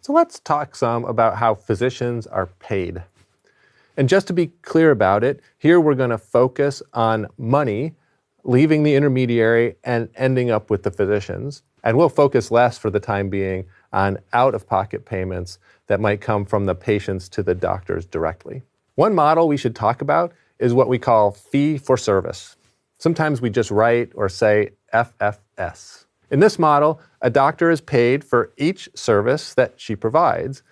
So let's talk some about how physicians are paid. And just to be clear about it, here we're going to focus on money, leaving the intermediary and ending up with the physicians. And we'll focus less for the time being on out-of-pocket payments that might come from the patients to the doctors directly. One model we should talk about is what we call fee for service. Sometimes we just write or say FFS. In this model, a doctor is paid for each service that she provides.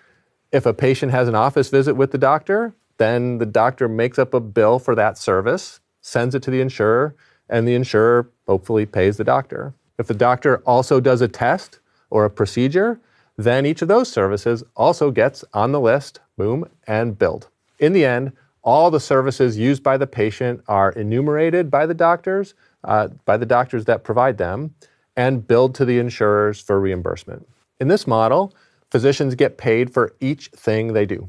If a patient has an office visit with the doctor, then the doctor makes up a bill for that service, sends it to the insurer, and the insurer hopefully pays the doctor. If the doctor also does a test or a procedure, then each of those services also gets on the list, boom, and billed. In the end, all the services used by the patient are enumerated by the doctors that provide them, and billed to the insurers for reimbursement. In this model, physicians get paid for each thing they do.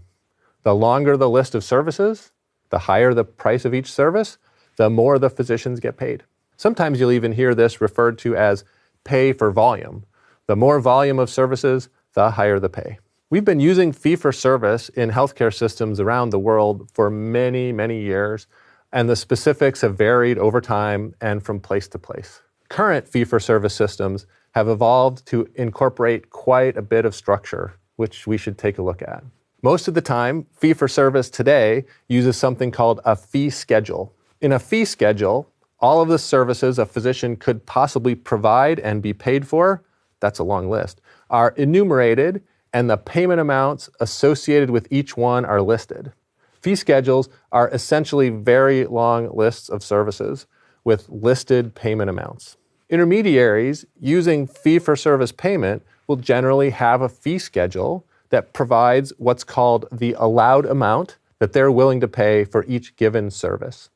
The longer the list of services, the higher the price of each service, the more the physicians get paid. Sometimes you'll even hear this referred to as pay for volume. The more volume of services, the higher the pay. We've been using fee-for-service in healthcare systems around the world for many, many years, and the specifics have varied over time and from place to place. Current fee-for-service systems have evolved to incorporate quite a bit of structure, which we should take a look at. Most of the time, fee-for-service today uses something called a fee schedule. In a fee schedule, all of the services a physician could possibly provide and be paid for, that's a long list, are enumerated, and the payment amounts associated with each one are listed. Fee schedules are essentially very long lists of services with listed payment amounts. Intermediaries using fee-for-service payment will generally have a fee schedule that provides what's called the allowed amount that they're willing to pay for each given service.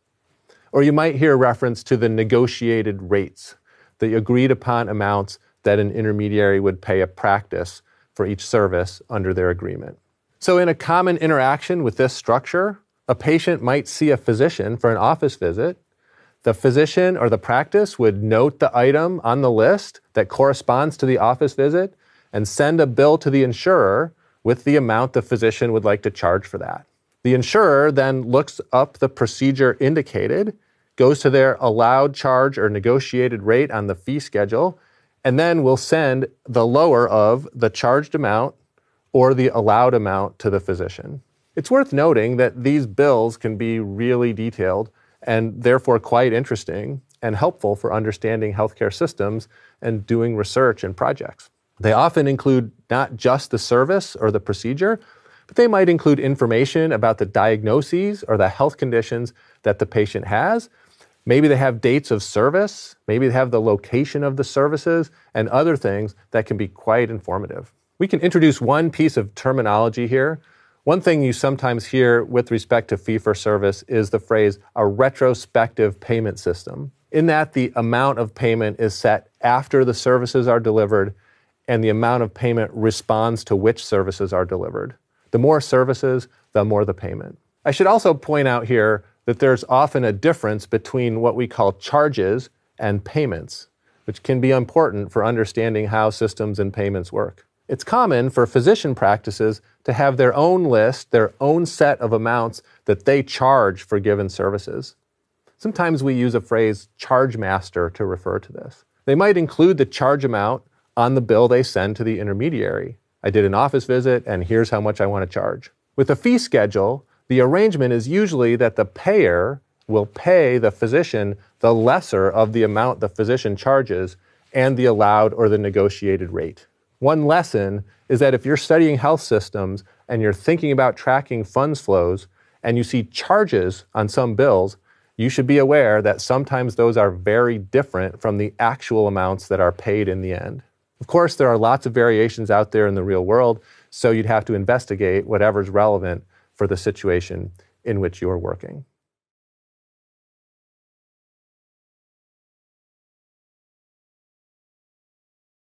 Or you might hear reference to the negotiated rates, the agreed upon amounts that an intermediary would pay a practice for each service under their agreement. So in a common interaction with this structure, a patient might see a physician for an office visit. The physician or the practice would note the item on the list that corresponds to the office visit and send a bill to the insurer with the amount the physician would like to charge for that. The insurer then looks up the procedure indicated, goes to their allowed charge or negotiated rate on the fee schedule, and then will send the lower of the charged amount or the allowed amount to the physician. It's worth noting that these bills can be really detailed and therefore quite interesting and helpful for understanding healthcare systems and doing research and projects. They often include not just the service or the procedure, but they might include information about the diagnoses or the health conditions that the patient has. Maybe they have dates of service, maybe they have the location of the services, and other things that can be quite informative. We can introduce one piece of terminology here. One thing you sometimes hear with respect to fee-for-service is the phrase a retrospective payment system, in that the amount of payment is set after the services are delivered and the amount of payment responds to which services are delivered. The more services, the more the payment. I should also point out here that there's often a difference between what we call charges and payments, which can be important for understanding how systems and payments work. It's common for physician practices to have their own list, their own set of amounts that they charge for given services. Sometimes we use a phrase charge master to refer to this. They might include the charge amount on the bill they send to the intermediary. I did an office visit and here's how much I want to charge. With a fee schedule, the arrangement is usually that the payer will pay the physician the lesser of the amount the physician charges and the allowed or the negotiated rate. One lesson is that if you're studying health systems and you're thinking about tracking funds flows and you see charges on some bills, you should be aware that sometimes those are very different from the actual amounts that are paid in the end. Of course, there are lots of variations out there in the real world, so you'd have to investigate whatever's relevant for the situation in which you're working.